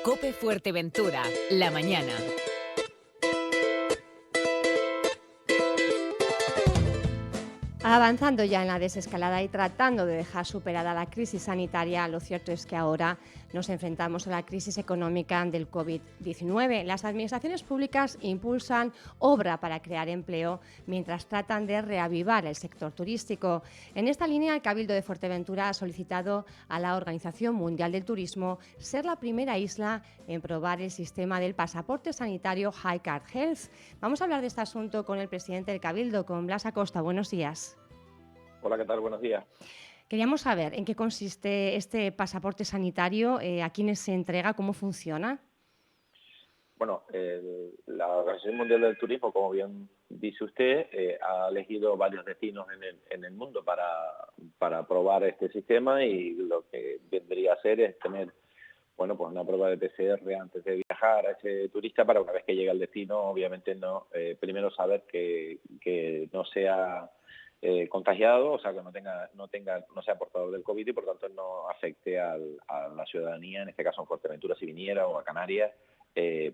COPE Fuerteventura, la mañana. Avanzando ya en la desescalada y tratando de dejar superada la crisis sanitaria, lo cierto es que ahora nos enfrentamos a la crisis económica del COVID-19. Las administraciones públicas impulsan obra para crear empleo mientras tratan de reavivar el sector turístico. En esta línea, el Cabildo de Fuerteventura ha solicitado a la Organización Mundial del Turismo ser la primera isla en probar el sistema del pasaporte sanitario HiCard Health. Vamos a hablar de este asunto con el presidente del Cabildo, con Blas Acosta. Buenos días. Hola, ¿qué tal? Buenos días. Queríamos saber en qué consiste este pasaporte sanitario, a quiénes se entrega, cómo funciona. Bueno, la Organización Mundial del Turismo, como bien dice usted, ha elegido varios destinos en el mundo para probar este sistema, y lo que vendría a ser es tener, bueno, pues una prueba de PCR antes de viajar a ese turista, para una vez que llegue al destino, obviamente no, primero saber que no sea contagiado, o sea, que no sea portador del COVID y por tanto no afecte a la ciudadanía, en este caso en Fuerteventura si viniera, o a Canarias,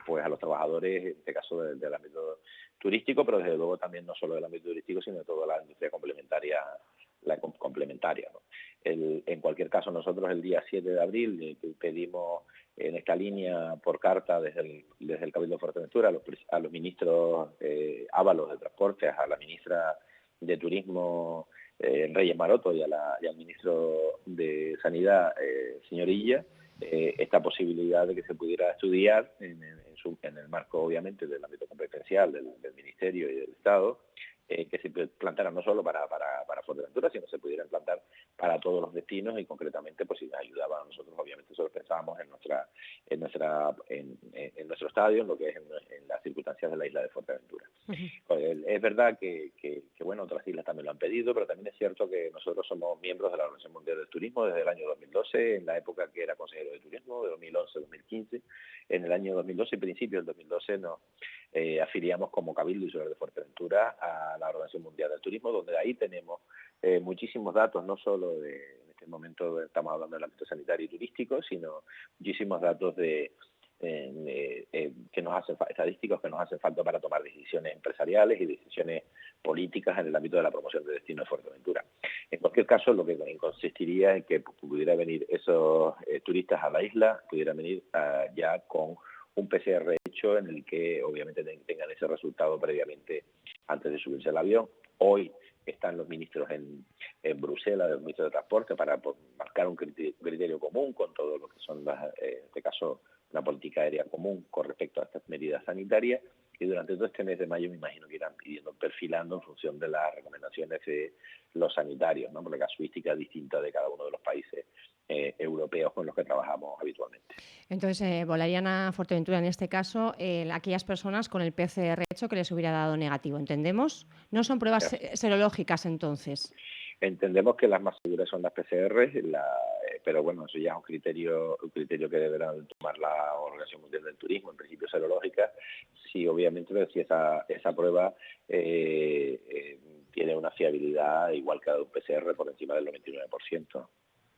pues a los trabajadores, en este caso del ámbito turístico, pero desde luego también no solo del ámbito turístico, sino de toda la industria complementaria, ¿no? En cualquier caso, nosotros el día 7 de abril pedimos en esta línea por carta desde el Cabildo de Fuerteventura a los ministros Ábalos de Transportes, a la ministra de Turismo Reyes Maroto y al ministro de Sanidad, señor Illa, esta posibilidad de que se pudiera estudiar en el marco, obviamente, del ámbito competencial del Ministerio y del Estado, que se plantara no solo para Fuerteventura, sino se pudiera implantar para todos los destinos, y concretamente, pues si nos ayudaba a nosotros, obviamente, solo pensábamos en nuestro estadio, en lo que es en las circunstancias de la isla de Fuerteventura. Uh-huh. Es verdad que bueno, otras islas también lo han pedido, pero también es cierto que nosotros somos miembros de la Organización Mundial del Turismo desde el año 2012, en la época que era consejero de turismo, de 2011-2015. En el año 2012, principio del 2012, nos afiliamos como Cabildo Insular de Fuerteventura a la Organización Mundial del Turismo, donde ahí tenemos muchísimos datos, no solo en este momento estamos hablando del ámbito sanitario y turístico, sino muchísimos datos que nos hacen estadísticos que nos hacen falta para tomar decisiones empresariales y decisiones políticas en el ámbito de la promoción de destino de Fuerteventura. En cualquier caso, lo que consistiría en que pudiera venir esos turistas a la isla, pudieran venir ya con un PCR hecho, en el que obviamente tengan ese resultado previamente antes de subirse al avión. Hoy están los ministros en Bruselas, los ministros de Transporte, para marcar un criterio común con todo lo que son, en este caso, una política aérea común con respecto a estas medidas sanitarias, y durante todo este mes de mayo me imagino que irán pidiendo, perfilando en función de las recomendaciones de los sanitarios, ¿no? Porque la casuística es distinta de cada uno de los países europeos con los que trabajamos habitualmente. Entonces, volarían a Fuerteventura en este caso aquellas personas con el PCR hecho que les hubiera dado negativo, ¿entendemos? No son pruebas serológicas entonces. Entendemos que las más seguras son las PCR, pero bueno, eso ya es un criterio que deberá tomar la Organización Mundial del Turismo, en principio serológica, si obviamente si esa prueba tiene una fiabilidad igual que la de un PCR por encima del 99%.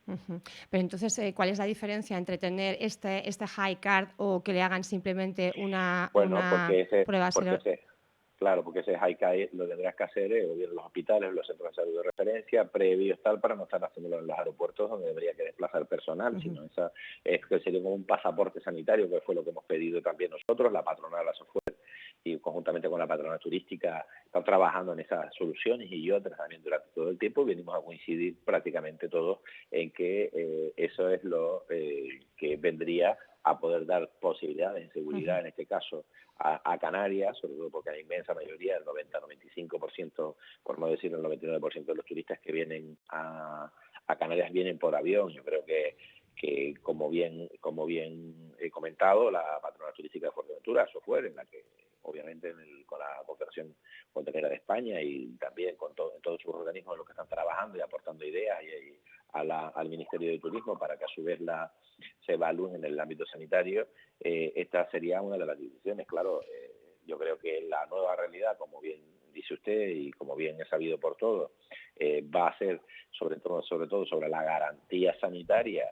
Uh-huh. Pero entonces, ¿cuál es la diferencia entre tener este HiCard o que le hagan simplemente una prueba serológica? Claro, porque ese HiCard lo tendrás que hacer o bien en los hospitales, en los centros de salud de referencia, previos tal, para no estar haciéndolo en los aeropuertos donde debería que desplazar personal, uh-huh. Sino que sería como un pasaporte sanitario, que fue lo que hemos pedido también nosotros, la patronal, la software, y conjuntamente con la patronal turística están trabajando en esas soluciones, y otras también durante todo el tiempo venimos a coincidir prácticamente todos en que eso es lo que vendría a poder dar posibilidades de seguridad, uh-huh. En este caso, a Canarias, sobre todo porque la inmensa mayoría, el 90-95%, por no decir el 99% de los turistas que vienen a Canarias vienen por avión. Yo creo que como bien he comentado, la patronal turística de Fuerteventura, software, en la que obviamente con la Confederación Hotelera de España y también con todos sus organismos en los que están trabajando y aportando ideas y al Ministerio de Turismo para que a su vez se evalúen en el ámbito sanitario. Esta sería una de las decisiones. Claro, yo creo que la nueva realidad, como bien dice usted y como bien es sabido por todos, va a ser sobre todo sobre la garantía sanitaria,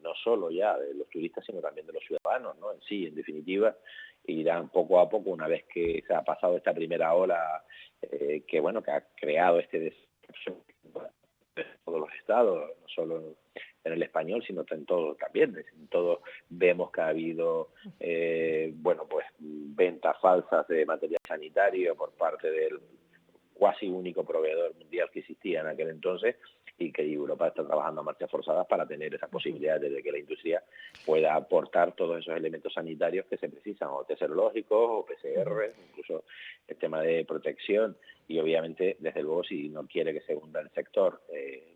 no solo ya de los turistas, sino también de los ciudadanos, ¿no? En sí, en definitiva, irán poco a poco, una vez que se ha pasado esta primera ola, que ha creado este desafío en todos los estados, no solo en el español, sino en todo también. En todo vemos que ha habido ventas falsas de material sanitario por parte del cuasi único proveedor mundial que existía en aquel entonces, y que Europa está trabajando a marchas forzadas para tener esa posibilidad de que la industria pueda aportar todos esos elementos sanitarios que se precisan, o test serológicos, o PCR, incluso el tema de protección. Y obviamente, desde luego, si no quiere que se hunda el sector,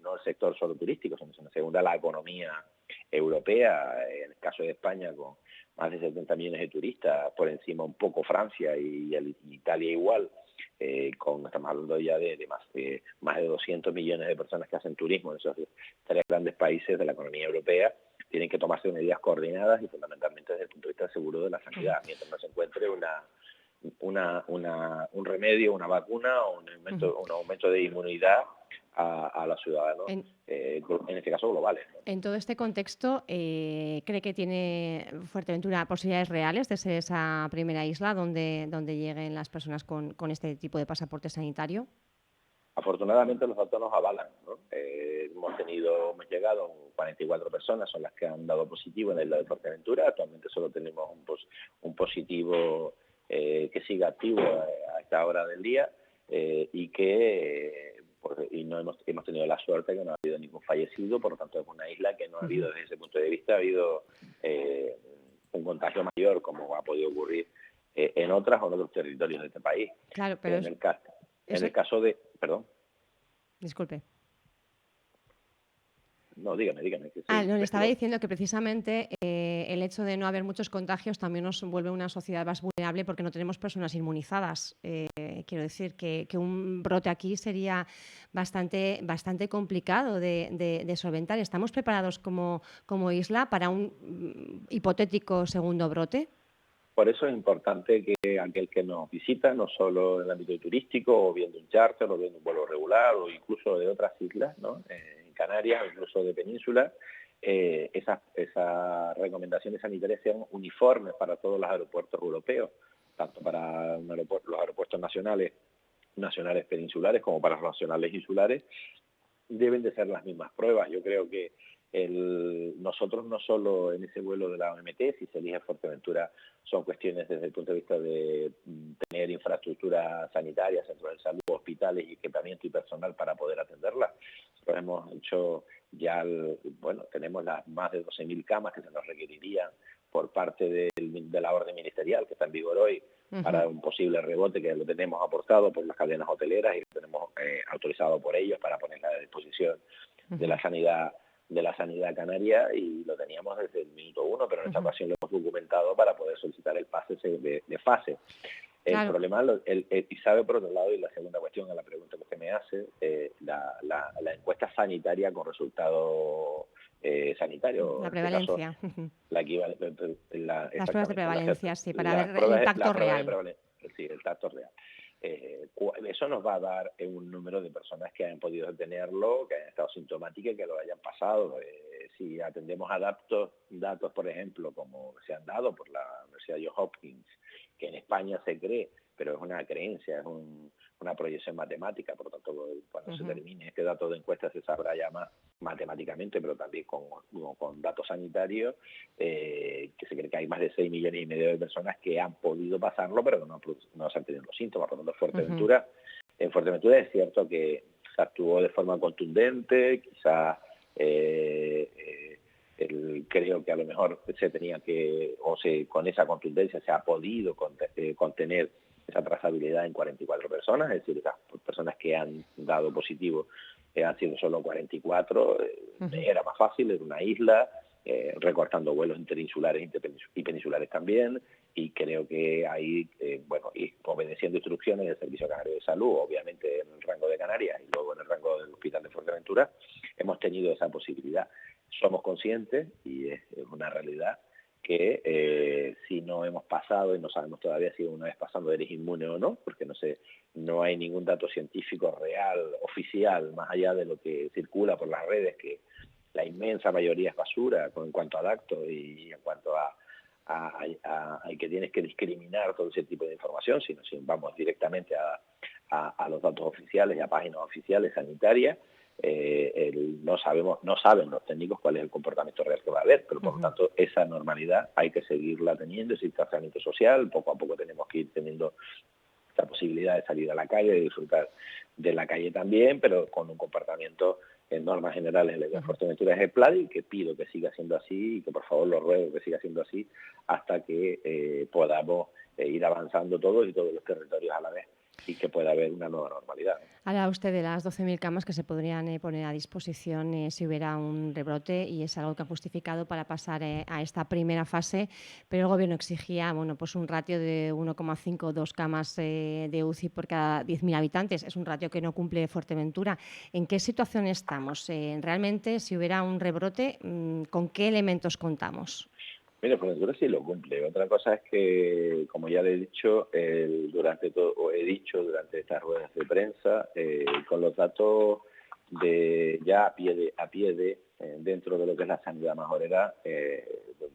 no el sector solo turístico, sino que se hunda la economía europea, en el caso de España, con más de 70 millones de turistas, por encima un poco Francia y Italia igual, estamos hablando ya de más de 200 millones de personas que hacen turismo en esos tres grandes países de la economía europea. Tienen que tomarse medidas coordinadas y fundamentalmente desde el punto de vista seguro de la sanidad, mientras no se encuentre un remedio, una vacuna o un aumento de inmunidad a los ciudadanos, en este caso globales, ¿no? En todo este contexto, ¿cree que tiene Fuerteventura posibilidades reales de ser esa primera isla donde lleguen las personas con este tipo de pasaporte sanitario? Afortunadamente los datos nos avalan, ¿no? Hemos llegado a 44 personas, son las que han dado positivo en la isla de Fuerteventura. Actualmente solo tenemos un positivo que sigue activo a esta hora del día, y no hemos tenido la suerte que no ha habido ningún fallecido. Por lo tanto, es una isla que no ha habido, desde ese punto de vista, ha habido un contagio mayor, como ha podido ocurrir en otros territorios de este país. Claro, pero en el caso de... Perdón. Disculpe. No, dígame. Que no, le estaba diciendo que precisamente el hecho de no haber muchos contagios también nos vuelve una sociedad más vulnerable porque no tenemos personas inmunizadas. Quiero decir que un brote aquí sería bastante complicado de solventar. ¿Estamos preparados como isla para un hipotético segundo brote? Por eso es importante que aquel que nos visita, no solo en el ámbito turístico, o viendo un charter, o viendo un vuelo regular, o incluso de otras islas, ¿no? En Canarias, incluso de península, esas recomendaciones sanitarias sean uniformes para todos los aeropuertos europeos, tanto para los aeropuertos nacionales peninsulares como para los nacionales insulares. Deben de ser las mismas pruebas. Yo creo que nosotros no solo en ese vuelo de la OMT, si se elige Fuerteventura, son cuestiones desde el punto de vista de tener infraestructura sanitaria, centros de salud, hospitales y equipamiento y personal para poder atenderla. Nosotros hemos hecho ya, tenemos las más de 12.000 camas que se nos requerirían por parte de la orden ministerial que está en vigor hoy, para un posible rebote, que lo tenemos aportado por las cadenas hoteleras y lo tenemos autorizado por ellos para ponerla a disposición de la sanidad canaria, y lo teníamos desde el minuto 1, pero en esta ocasión lo hemos documentado para poder solicitar el pase de fase. El problema, y sabe por otro lado, y la segunda cuestión a la pregunta que usted me hace, la encuesta sanitaria con resultado sanitario. La prevalencia. Las pruebas de prevalencia, sí, para ver el impacto real. Sí, el impacto real. Eso nos va a dar un número de personas que hayan podido tenerlo, que hayan estado sintomáticas y que lo hayan pasado. Si atendemos a datos, por ejemplo, como se han dado por la Universidad de Johns Hopkins, que en España se cree, pero es una creencia, es una proyección matemática, por lo tanto, cuando se termine este dato de encuesta se sabrá ya más matemáticamente, pero también con datos sanitarios, que se cree que hay más de 6,5 millones de personas que han podido pasarlo, pero no se han tenido los síntomas. Por lo tanto, en Fuerteventura es cierto que se actuó de forma contundente, quizás creo que a lo mejor se tenía que, con esa contundencia se ha podido contener esa trazabilidad en 44 personas, es decir, esas personas que han dado positivo han sido solo 44, era más fácil, era una isla, recortando vuelos interinsulares y peninsulares también, y creo que ahí, y obedeciendo instrucciones del Servicio Canario de Salud, obviamente en el rango de Canarias y luego en el rango del Hospital de Fuerteventura, hemos tenido esa posibilidad. Somos conscientes, y es una realidad, que si no hemos pasado y no sabemos todavía si una vez pasando eres inmune o no, porque no hay ningún dato científico real, oficial, más allá de lo que circula por las redes, que la inmensa mayoría es basura en cuanto a datos y en cuanto a que tienes que discriminar todo ese tipo de información, sino si vamos directamente a los datos oficiales y a páginas oficiales sanitarias. No saben los técnicos cuál es el comportamiento real que va a haber, pero por lo tanto esa normalidad hay que seguirla teniendo, ese distanciamiento social, poco a poco tenemos que ir teniendo la posibilidad de salir a la calle, de disfrutar de la calle también, pero con un comportamiento en normas generales en la de Fuerteventura ejemplar, y que pido que siga siendo así y que por favor lo ruego que siga siendo así hasta que podamos ir avanzando todos y todos los territorios a la vez y que pueda haber una nueva normalidad. Habla usted de las 12.000 camas que se podrían poner a disposición si hubiera un rebrote, y es algo que ha justificado para pasar a esta primera fase, pero el Gobierno exigía pues un ratio de 1,5 o 2 camas de UCI por cada 10.000 habitantes. Es un ratio que no cumple Fuerteventura. ¿En qué situación estamos? Realmente, si hubiera un rebrote, ¿con qué elementos contamos? Mira, Fuerteventura sí lo cumple. Otra cosa es que, como ya le he dicho, durante estas ruedas de prensa, con los datos ya a pie de dentro de lo que es la sanidad majorera,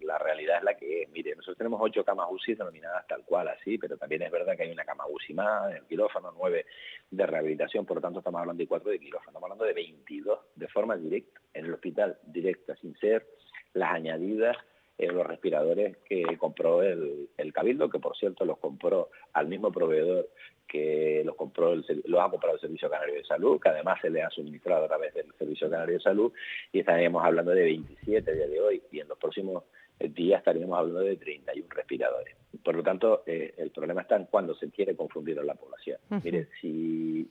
la realidad es la que es. Mire, nosotros tenemos 8 camas UCI denominadas tal cual, así, pero también es verdad que hay una cama UCI más, en el quirófano, 9 de rehabilitación, por lo tanto estamos hablando de 4 de quirófano, estamos hablando de 22 de forma directa, en el hospital directa, sin ser las añadidas los respiradores que compró el Cabildo, que por cierto los compró al mismo proveedor que los ha comprado el Servicio Canario de Salud, que además se le ha suministrado a través del Servicio Canario de Salud, y estaríamos hablando de 27 a día de hoy, y en los próximos días estaríamos hablando de 31 respiradores. Por lo tanto, el problema está en cuando se quiere confundir a la población. Mire, si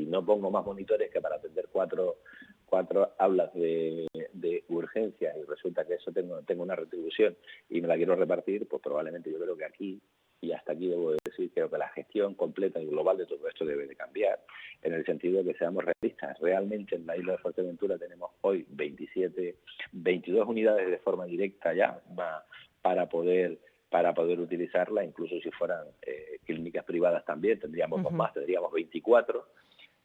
no pongo más monitores que para atender cuatro aulas de urgencia y resulta que eso tengo una retribución y me la quiero repartir, pues probablemente yo creo que aquí, y hasta aquí debo decir, creo que la gestión completa y global de todo esto debe de cambiar, en el sentido de que seamos realistas. Realmente en la isla de Fuerteventura tenemos hoy 22 unidades de forma directa ya para poder utilizarla, incluso si fueran clínicas privadas también, tendríamos dos más, tendríamos 24,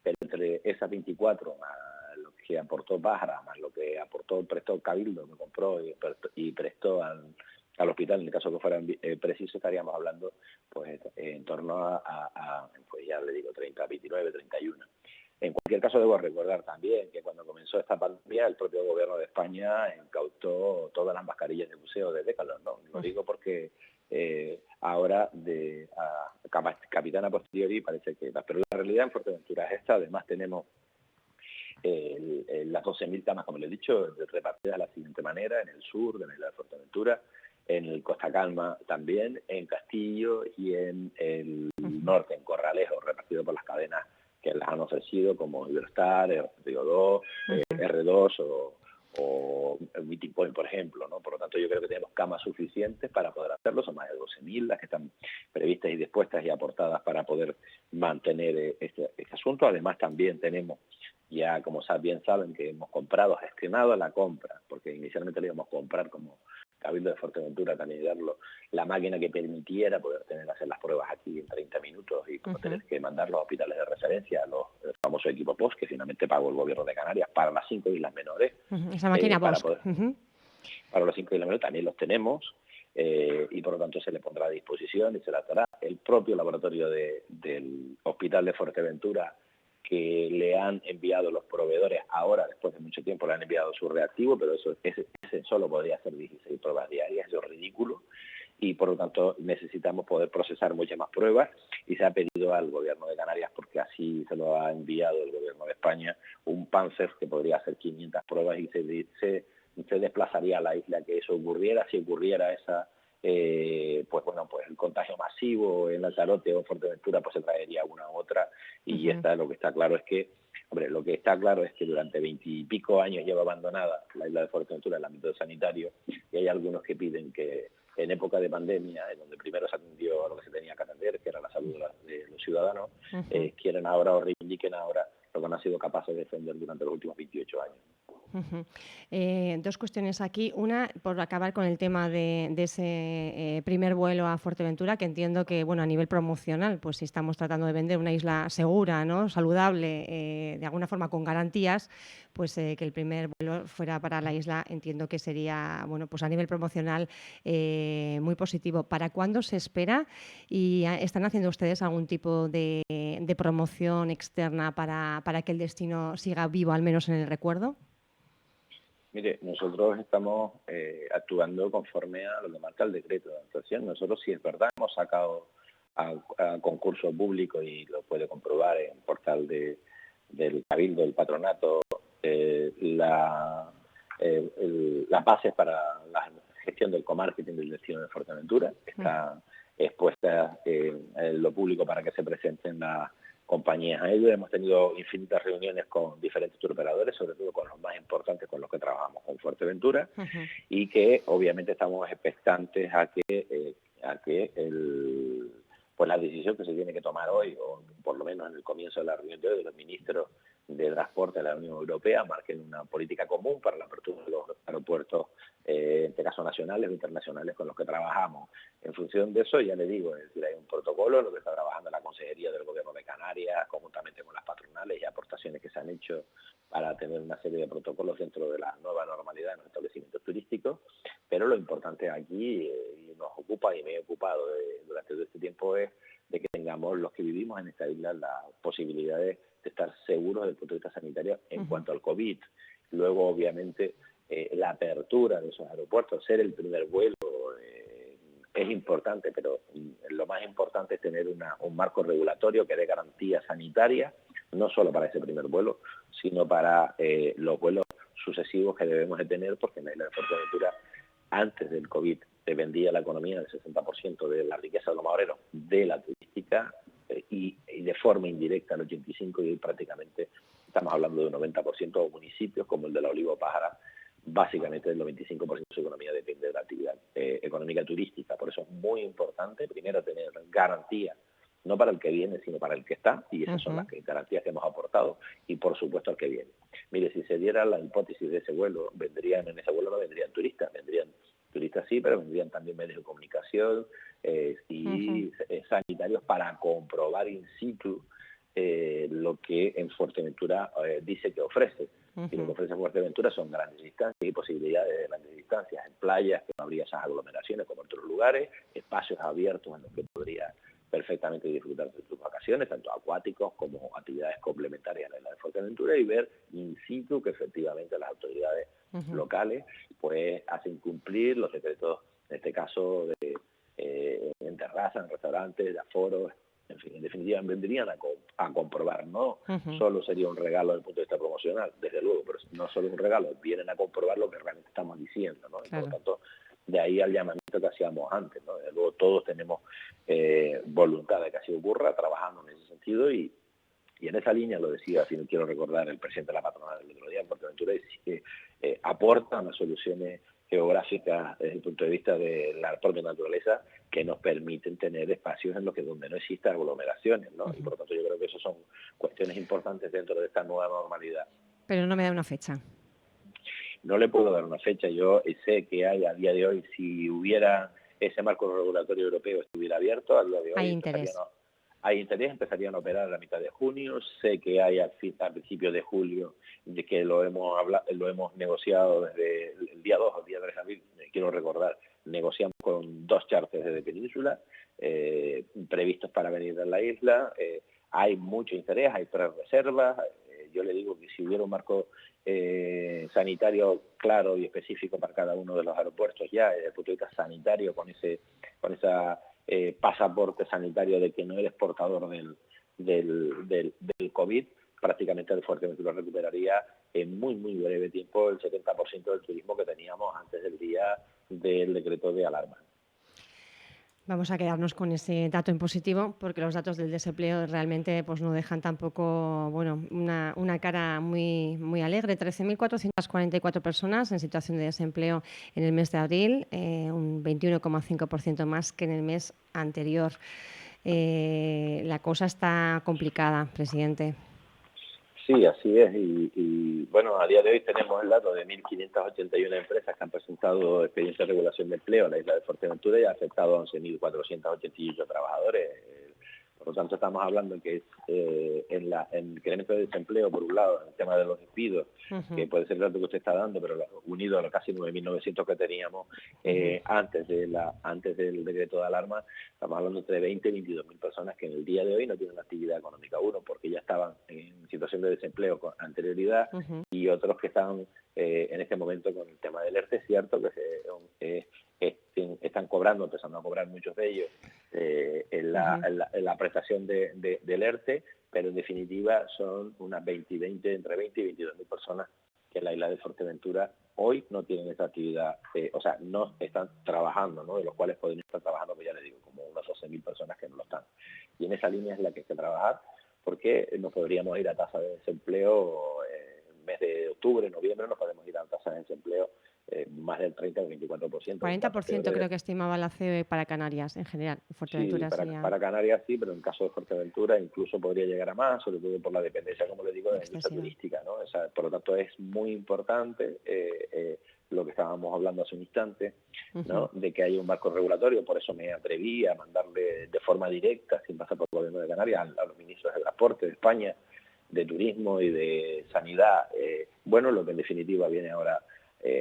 pero entre esas 24 más lo que aportó Pájara, más lo que prestó Cabildo, que compró y prestó al hospital, en el caso que fuera preciso, estaríamos hablando pues en torno a pues ya le digo, 29, 31. En cualquier caso, debo recordar también que cuando comenzó esta pandemia, el propio gobierno de España incautó todas las mascarillas de buceo de Decathlon, ¿no? Lo digo porque ahora capitana posteriori parece que... Pero la realidad en Fuerteventura es esta. Además tenemos las 12.000 camas, como le he dicho, repartidas de la siguiente manera: en el sur de la isla de Fuerteventura, en el Costa Calma también, en Castillo y en el norte, en Corralejo, repartido por las cadenas que las han ofrecido, como Iberstar, Río 2, R2 o Meeting Point, por ejemplo, ¿no? Por lo tanto, yo creo que tenemos camas suficientes para poder hacerlo. Son más de 12.000 las que están previstas y dispuestas y aportadas para poder mantener este asunto. Además, también tenemos, ya como bien saben, que hemos gestionado la compra, porque inicialmente le íbamos a comprar como Cabildo de Fuerteventura, también darlo, la máquina que permitiera poder hacer las pruebas aquí en 30 minutos y no tener que mandar los hospitales de referencia, los famosos equipos POS, que finalmente pagó el Gobierno de Canarias para las 5 islas menores. Esa máquina POS. Para los 5 islas menores también los tenemos, y por lo tanto se le pondrá a disposición y se la dará el propio laboratorio del Hospital de Fuerteventura, que le han enviado los proveedores ahora, después de mucho tiempo, le han enviado su reactivo, pero ese solo podría hacer 16 pruebas diarias. Eso es ridículo, y por lo tanto necesitamos poder procesar muchas más pruebas, y se ha pedido al Gobierno de Canarias, porque así se lo ha enviado el Gobierno de España, un Panzer que podría hacer 500 pruebas y se desplazaría a la isla que eso ocurriera. Si ocurriera pues el contagio masivo en Lanzarote o Fuerteventura, pues se traería una u otra, y lo que está claro es que durante 20 y pico años lleva abandonada la isla de Fuerteventura en el ámbito sanitario, y hay algunos que piden que en época de pandemia, en donde primero se atendió a lo que se tenía que atender, que era la salud de los ciudadanos, quieren ahora o reivindiquen ahora lo que no han sido capaces de defender durante los últimos 28 años. Ujú. Dos cuestiones aquí. Una, por acabar con el tema de ese primer vuelo a Fuerteventura, que entiendo que, bueno, a nivel promocional, pues si estamos tratando de vender una isla segura, ¿no? Saludable, de alguna forma con garantías, pues que el primer vuelo fuera para la isla, entiendo que sería, bueno, pues a nivel promocional muy positivo. ¿Para cuándo se espera? ¿Y están haciendo ustedes algún tipo de promoción externa para que el destino siga vivo, al menos en el recuerdo? Mire, nosotros estamos actuando conforme a lo que marca el decreto de actuación. Nosotros, sí es verdad, hemos sacado a concurso público, y lo puede comprobar en el portal del Cabildo, del Patronato, las bases para la gestión del comarketing del destino de Fuerteventura. Está expuesta en lo público para que se presenten las compañías a ello. Hemos tenido infinitas reuniones con diferentes turoperadores, sobre todo con los más importantes con los que trabajamos con Fuerteventura, y que obviamente estamos expectantes a que pues la decisión que se tiene que tomar hoy, o por lo menos en el comienzo de la reunión de hoy, de los ministros de Transporte de la Unión Europea, marquen una política común para la apertura de los aeropuertos, en este caso nacionales o internacionales, con los que trabajamos. En función de eso, ya le digo, es decir, hay un protocolo en lo que está trabajando la Consejería del Gobierno de Canarias, conjuntamente con las patronales, y aportaciones que se han hecho para tener una serie de protocolos dentro de la nueva normalidad en los establecimientos turísticos. Pero lo importante aquí, y nos ocupa y me he ocupado durante todo este tiempo, es de que tengamos, los que vivimos en esta isla, las posibilidades de estar seguros desde el punto de vista sanitario en cuanto al COVID. Luego, obviamente, la apertura de esos aeropuertos, ser el primer vuelo, es importante, pero lo más importante es tener un marco regulatorio que dé garantías sanitarias, no solo para ese primer vuelo, sino para los vuelos sucesivos que debemos de tener, porque en la isla de Fuerteventura, antes del COVID, dependía la economía del 60% de la riqueza de los maoreros de la turística, y de forma indirecta el 85%, y hoy prácticamente estamos hablando de un 90% de municipios como el de la Olivo Pájara. Básicamente el 95% de su economía depende de la actividad económica turística. Por eso es muy importante, primero, tener garantías, no para el que viene, sino para el que está, y esas son las garantías que hemos aportado, y por supuesto al que viene. Mire, si se diera la hipótesis de ese vuelo, en ese vuelo no vendrían turistas sí, pero vendrían también medios de comunicación y sanitarios para comprobar in situ lo que en Fuerteventura dice que ofrece. Y lo que ofrece Fuerteventura son grandes distancias y posibilidades de grandes distancias en playas, que no habría esas aglomeraciones como en otros lugares, espacios abiertos en los que podría perfectamente disfrutar de sus vacaciones, tanto acuáticos como actividades complementarias a la isla de Fuerteventura, y ver in situ que efectivamente las autoridades locales pues hacen cumplir los decretos, en este caso en terrazas, en restaurantes, de aforos. En fin, en definitiva, vendrían a comprobar. No solo sería un regalo desde el punto de vista promocional, desde luego, pero no solo un regalo, vienen a comprobar lo que realmente estamos diciendo, ¿no? Claro. Y por lo tanto, de ahí al llamamiento que hacíamos antes, ¿no? Desde luego todos tenemos voluntad de que así ocurra, trabajando en ese sentido, y en esa línea, lo decía, si no quiero recordar, el presidente de la patronal el otro día en Fuerteventura, que aporta unas soluciones geográficas desde el punto de vista de la propia naturaleza, que nos permiten tener espacios en los que donde no existan aglomeraciones, ¿no? Y por lo tanto yo creo que eso son cuestiones importantes dentro de esta nueva normalidad. Pero no me da una fecha. No le puedo dar una fecha. Yo sé que hay a día de hoy, si hubiera ese marco regulatorio europeo estuviera abierto, a día de hoy Hay interés. Hay interés, empezarían a operar a la mitad de junio. Sé que hay a principios de julio, de que lo hemos negociado desde el día 2 al día 3 de abril. Quiero recordar, negociamos con 2 charters desde Península previstos para venir a la isla. Hay mucho interés, hay 3 reservas. Yo le digo que si hubiera un marco sanitario claro y específico para cada uno de los aeropuertos, ya desde el punto de vista sanitario, con esa pasaporte sanitario de que no eres portador del COVID, prácticamente el Fuerteventura recuperaría en muy breve tiempo el 70% del turismo que teníamos antes del día del decreto de alarma. Vamos a quedarnos con ese dato en positivo, porque los datos del desempleo realmente pues no dejan tampoco, bueno, una cara muy alegre. 13.444 personas en situación de desempleo en el mes de abril, un 21,5% más que en el mes anterior. La cosa está complicada, presidente. Sí, así es. Bueno, a día de hoy tenemos el dato de 1.581 empresas que han presentado expedientes de regulación de empleo en la isla de Fuerteventura y ha afectado a 11.488 trabajadores. Por lo tanto, estamos hablando que es en el incremento de desempleo, por un lado, en el tema de los despidos, que puede ser el dato que usted está dando, pero unido a los casi 9.900 que teníamos antes del decreto de alarma, estamos hablando entre 20 y 22.000 personas que en el día de hoy no tienen actividad económica. Uno, porque ya estaban en situación de desempleo con anterioridad, y otros que están en este momento con el tema del ERTE. Es cierto que están cobrando, empezando a cobrar muchos de ellos en la prestación del ERTE, pero en definitiva son unas entre 20 y 22.000 personas que en la isla de Fuerteventura hoy no tienen esa actividad, o sea, no están trabajando, ¿no? De los cuales podrían estar trabajando, pues ya les digo, como unas 12.000 personas que no lo están. Y en esa línea es la que hay que trabajar, porque nos podríamos ir a tasa de desempleo en el mes de octubre, noviembre, nos podemos ir a tasa de desempleo más del 30 o 24%. 40% creo que estimaba la COE para Canarias en general. Fuerteventura Sí, para Canarias sí, pero en el caso de Fuerteventura incluso podría llegar a más, sobre todo por la dependencia, como le digo, de la industria turística, ¿no? O sea, por lo tanto, es muy importante lo que estábamos hablando hace un instante, ¿no? De que haya un marco regulatorio. Por eso me atreví a mandarle de forma directa, sin pasar por el gobierno de Canarias, a los ministros de Transporte de España, de Turismo y de Sanidad. Bueno, lo que en definitiva viene ahora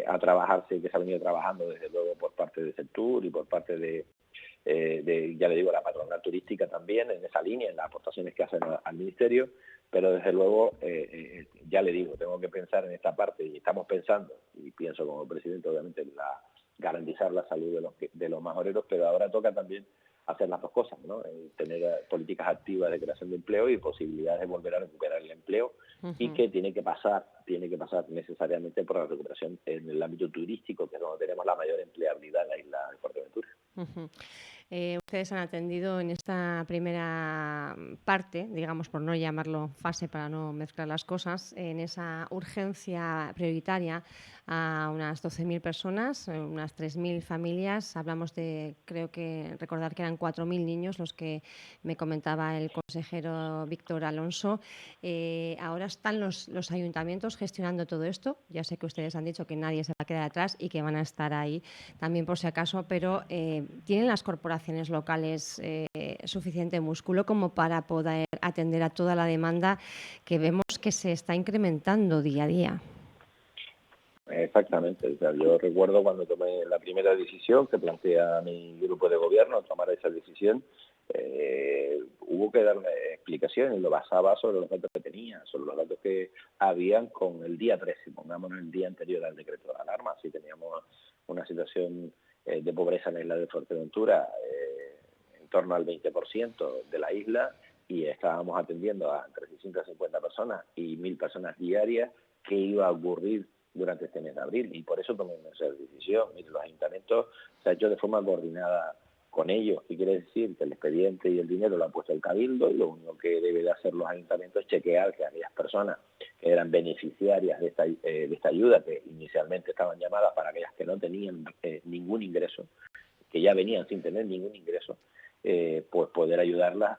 a trabajarse, que se ha venido trabajando desde luego por parte de Sectur y por parte de ya le digo, la patronal turística también, en esa línea, en las aportaciones que hacen al Ministerio, pero desde luego, ya le digo, tengo que pensar en esta parte, y estamos pensando, y pienso como presidente, obviamente, en garantizar la salud de los majoreros, pero ahora toca también hacer las dos cosas, ¿no? Tener políticas activas de creación de empleo y posibilidades de volver a recuperar el empleo, y que tiene que pasar necesariamente por la recuperación en el ámbito turístico, que es donde tenemos la mayor empleabilidad en la isla de Fuerteventura. Ustedes han atendido en esta primera parte, digamos, por no llamarlo fase para no mezclar las cosas, en esa urgencia prioritaria a unas 12.000 personas, unas 3.000 familias. Hablamos de, creo que recordar que eran 4.000 niños los que me comentaba el consejero Víctor Alonso. Ahora están los ayuntamientos gestionando todo esto. Ya sé que ustedes han dicho que nadie se va a quedar atrás y que van a estar ahí también por si acaso, pero ¿tienen las corporaciones locales suficiente músculo como para poder atender a toda la demanda que vemos que se está incrementando día a día? Exactamente. O sea, yo recuerdo cuando tomé la primera decisión que plantea mi grupo de gobierno tomar esa decisión, hubo que darle explicaciones. Lo basaba sobre los datos que tenía, sobre los datos que habían con el día 13, pongámonos el día anterior al decreto de alarma. Así teníamos una situación de pobreza en la isla de Fuerteventura en torno al 20% de la isla, y estábamos atendiendo a entre 650 personas y 1.000 personas diarias. ¿Qué iba a ocurrir durante este mes de abril? Y por eso tomé esa decisión. Mire, los ayuntamientos se ha hecho de forma coordinada con ellos, y quiere decir que el expediente y el dinero lo ha puesto el Cabildo, y lo único que debe de hacer los ayuntamientos es chequear que aquellas personas que eran beneficiarias de esta ayuda, que inicialmente estaban llamadas para aquellas que no tenían ningún ingreso, que ya venían sin tener ningún ingreso, pues poder ayudarlas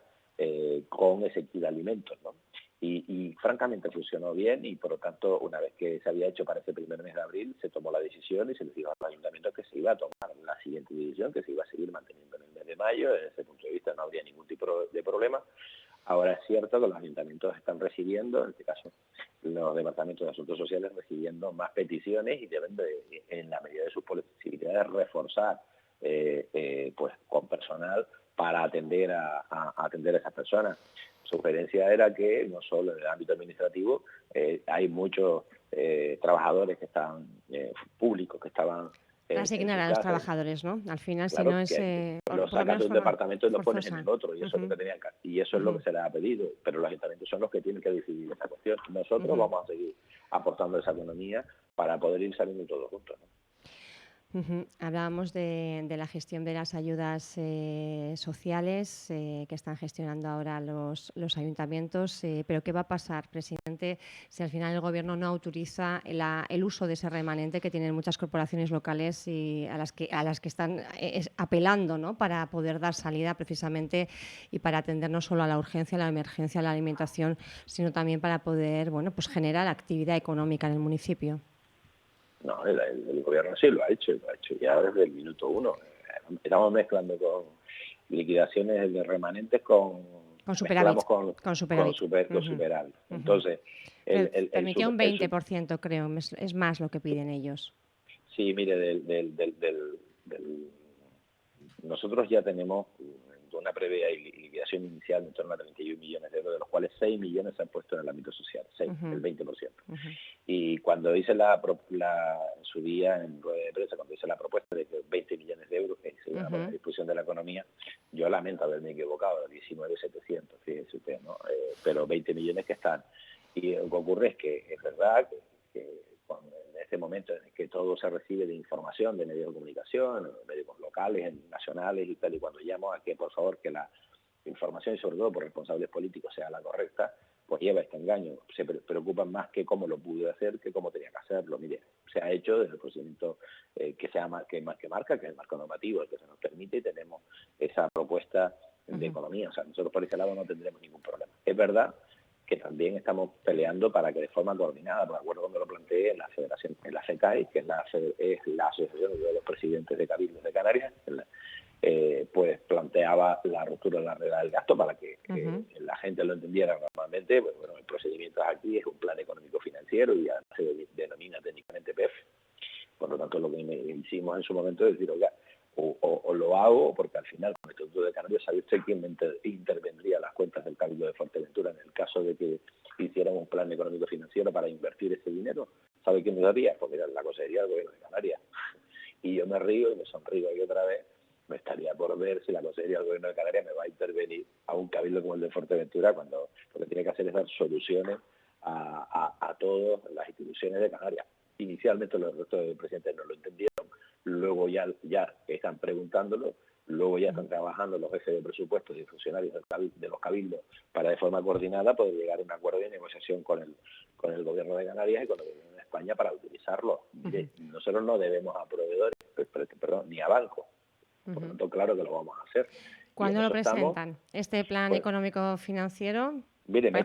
con ese kit de alimentos, ¿no? Y francamente funcionó bien, y por lo tanto, una vez que se había hecho para ese primer mes de abril, se tomó la decisión y se les dijo a los ayuntamientos que se iba a tomar la siguiente decisión, que se iba a seguir manteniendo en el mes de mayo. Desde ese punto de vista no habría ningún tipo de problema. Ahora es cierto que los ayuntamientos están recibiendo, en este caso los departamentos de asuntos sociales, recibiendo más peticiones, y deben en la medida de sus posibilidades, reforzar pues con personal para atender a esas personas. Sugerencia era que no solo en el ámbito administrativo, hay muchos trabajadores que estaban públicos que estaban asignar a los trabajadores, ¿no? Al final, claro, si no es los sacan de un departamento y los ponen en el otro, y eso es lo que tenían y eso es lo que se les ha pedido, pero los ayuntamientos son los que tienen que decidir esa cuestión. Nosotros vamos a seguir aportando esa economía para poder ir saliendo todos juntos, ¿no? Hablábamos de la gestión de las ayudas sociales que están gestionando ahora los ayuntamientos, pero ¿qué va a pasar, presidente, si al final el Gobierno no autoriza el uso de ese remanente que tienen muchas corporaciones locales y a las que están apelando, ¿no?, para poder dar salida precisamente y para atender no solo a la urgencia, a la emergencia, a la alimentación, sino también para poder, bueno, pues generar actividad económica en el municipio? No, el gobierno sí lo ha hecho ya desde el minuto uno. Estamos mezclando con liquidaciones de remanentes Con superávit. mezclamos con, Con superávit. con superávit. Entonces, Permitía un 20%, creo, es más lo que piden ellos. sí, mire, nosotros ya tenemos una previa liquidación inicial en torno a 31 millones de euros, de los cuales 6 millones se han puesto en el ámbito social, 6, el 20%. Y cuando hice en su día en rueda de prensa, cuando hice la propuesta de que 20 millones de euros que se iban a poner a disposición de la economía, yo lamento haberme equivocado, 19.700, fíjese usted, ¿no? Pero 20 millones que están. Y lo que ocurre es que es verdad que en este momento en el que todo se recibe de información de medios de comunicación, medios locales, nacionales y tal, y cuando llamo a que por favor que la información y sobre todo por responsables políticos sea la correcta, pues lleva este engaño. Se preocupan más que cómo lo pude hacer que cómo tenía que hacerlo. Mire, se ha hecho desde el procedimiento que marca, que es el marco normativo, el que se nos permite, y tenemos esa propuesta de economía. O sea, nosotros por ese lado no tendremos ningún problema. Es verdad que también estamos peleando para que de forma coordinada, por acuerdo cuando lo planteé en la Federación, en la FECAI, que es la Asociación de los Presidentes de Cabildos de Canarias, pues planteaba la ruptura de la regla del gasto para que la gente lo entendiera normalmente. Pues, bueno, el procedimiento aquí es un plan económico financiero y ya se denomina técnicamente PEF. Por lo tanto, lo que hicimos en su momento es decir, oiga, o lo hago, porque al final con el Estatuto de Canarias, ¿sabe usted quién intervendría las cuentas del Cabildo de Fuerteventura en el caso de que hicieran un plan económico financiero para invertir ese dinero? ¿Sabe quién me daría? Pues mira, la Consejería del Gobierno de Canarias. Y yo me río y me sonrío ahí otra vez. Me estaría por ver si la Consejería del Gobierno de Canarias me va a intervenir a un cabildo como el de Fuerteventura, cuando lo que tiene que hacer es dar soluciones a todas las instituciones de Canarias. Inicialmente los restos del presidente no lo entendieron, luego ya están preguntándolo, luego ya están trabajando los jefes de presupuestos y funcionarios de los cabildos para de forma coordinada poder llegar a un acuerdo de negociación con el Gobierno de Canarias y con el Gobierno de España para utilizarlo. Mire, nosotros no debemos a proveedores, ni a bancos. Por lo tanto, claro que lo vamos a hacer. ¿Cuándo lo presentan? ¿Este plan económico financiero? Mire, me he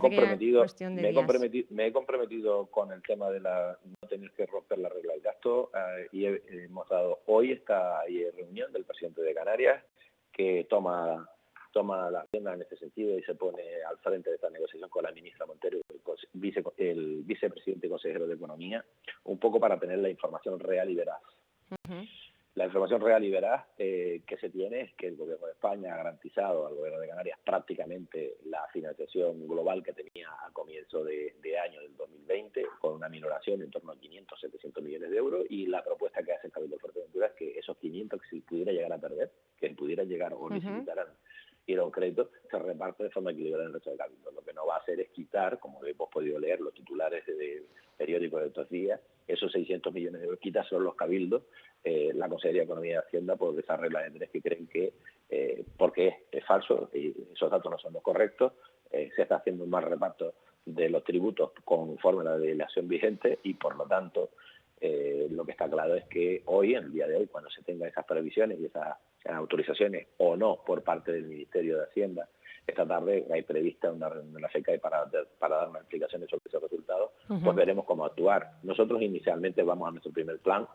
comprometido con el tema de no tener que romper la regla del gasto y hemos dado hoy reunión del presidente de Canarias que toma la agenda en este sentido y se pone al frente de esta negociación con la ministra Montero, el vicepresidente consejero de Economía, un poco para tener la información real y veraz. La información real y veraz que se tiene es que el Gobierno de España ha garantizado al Gobierno de Canarias prácticamente la financiación global que tenía a comienzo de año del 2020, con una minoración en torno a 500, 700 millones de euros, y la propuesta que hace el Cabildo de Fuerteventura es que esos 500 que se pudiera llegar a perder, que pudieran llegar o necesitaran ir a un crédito, se reparte de forma equilibrada en el resto del Cabildo. Lo que no va a hacer es quitar, como hemos podido leer los titulares de periódicos de estos días, esos 600 millones de euros, quitárselo los cabildos, la Consejería de Economía y Hacienda, por esa regla de tres que creen que, porque es falso, y esos datos no son los correctos, se está haciendo un mal reparto de los tributos conforme a la legislación vigente y, por lo tanto, lo que está claro es que hoy, en el día de hoy, cuando se tengan esas previsiones y esas autorizaciones o no por parte del Ministerio de Hacienda, esta tarde hay prevista una reunión de la FECAI para dar unas explicaciones sobre esos resultados, pues veremos cómo actuar. Nosotros inicialmente vamos a nuestro primer plan,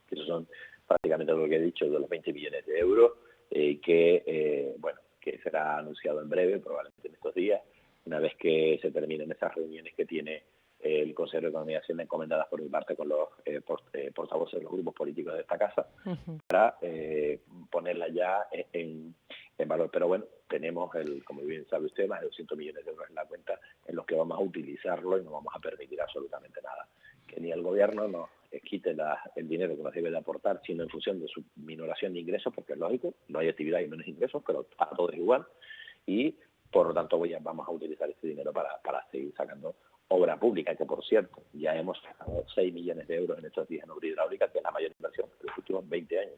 que esos son prácticamente lo que he dicho, de los 20 millones de euros, que será anunciado en breve, probablemente en estos días, una vez que se terminen esas reuniones que tiene el Consejo de Economía y Hacienda encomendadas por mi parte con los portavoces de los grupos políticos de esta casa, para ponerla ya en valor. Pero bueno, tenemos, como bien sabe usted, más de 200 millones de euros en la cuenta en los que vamos a utilizarlo y no vamos a permitir absolutamente nada. Que ni el Gobierno nos quite el dinero que nos debe de aportar, sino en función de su minoración de ingresos, porque es lógico, no hay actividad y menos ingresos, pero a todos igual, y por lo tanto vamos a utilizar este dinero para seguir sacando obra pública, que por cierto, ya hemos sacado 6 millones de euros en estos días en obra hidráulica, que es la mayor inversión de los últimos 20 años.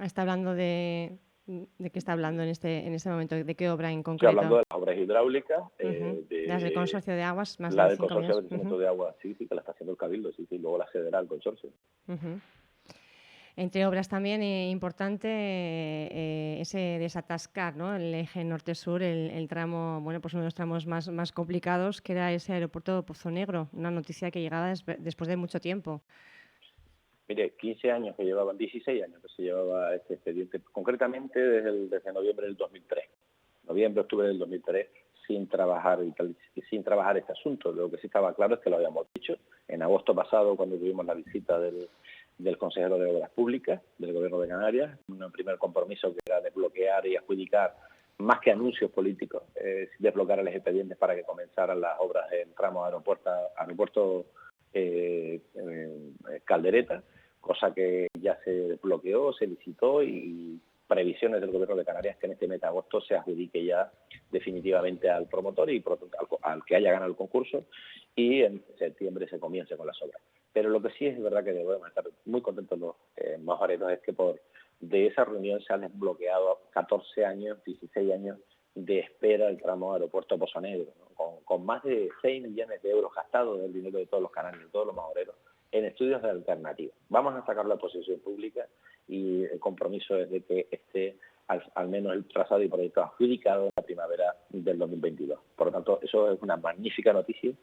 Está hablando ¿de qué está hablando en este momento? ¿De qué obra en Estoy hablando concreto? de las obras hidráulicas, Las del Consorcio de Aguas, más la de del 5 Consorcio de millones. Abastecimiento de Agua, sí, que la está haciendo el Cabildo, sí, luego la cederá al consorcio. Entre obras también importante ese desatascar, ¿no? El eje norte-sur, el tramo, bueno, pues uno de los tramos más complicados, que era ese aeropuerto de Pozo Negro, una noticia que llegaba después de mucho tiempo. Mire, 15 años que llevaban, 16 años que se llevaba este expediente, concretamente desde noviembre del 2003. Noviembre, octubre del 2003, sin trabajar este asunto. Lo que sí estaba claro es que lo habíamos dicho en agosto pasado, cuando tuvimos la visita del consejero de Obras Públicas del Gobierno de Canarias, un primer compromiso que era desbloquear y adjudicar, más que anuncios políticos, desbloquear los expedientes para que comenzaran las obras en tramo aeropuerto Caldereta, cosa que ya se desbloqueó, se licitó y previsiones del Gobierno de Canarias que en este mes de agosto se adjudique ya definitivamente al promotor y al que haya ganado el concurso, y en septiembre se comience con las obras. Pero lo que sí es verdad que debemos estar muy contentos los majoreros es que de esa reunión se han desbloqueado 14 años, 16 años de espera del tramo aeropuerto Pozo Negro, ¿no? Con más de 6 millones de euros gastados del dinero de todos los canarios, de todos los majoreros, en estudios de alternativa. Vamos a sacarlo a posición pública y el compromiso es de que esté al menos el trazado y proyecto adjudicado en la primavera del 2022. Por lo tanto, eso es una magnífica noticia,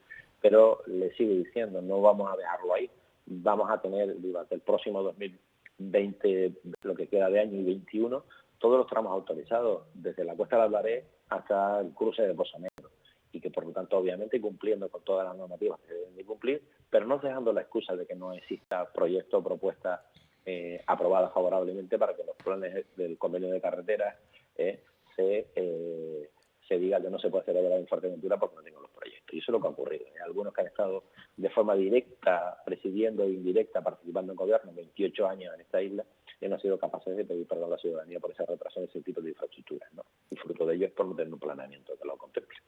pero le sigo diciendo, no vamos a dejarlo ahí. Vamos a tener durante el próximo 2020, lo que queda de año, y 21, todos los tramos autorizados, desde la Cuesta del Albaré hasta el cruce de Pozo Negro, y que por lo tanto obviamente cumpliendo con todas las normativas que deben de cumplir, pero no dejando la excusa de que no exista proyecto o propuesta aprobada favorablemente para que los planes del convenio de carreteras se diga que no se puede hacer obra en Fuerteventura porque no tengo los proyectos. Y eso es lo que ha ocurrido. Hay algunos que han estado de forma directa presidiendo e indirecta participando en gobierno 28 años en esta isla y no han sido capaces de pedir perdón a la ciudadanía por ese retraso en ese tipo de infraestructuras, ¿no? Y fruto de ello es por no tener un planeamiento que lo contemple.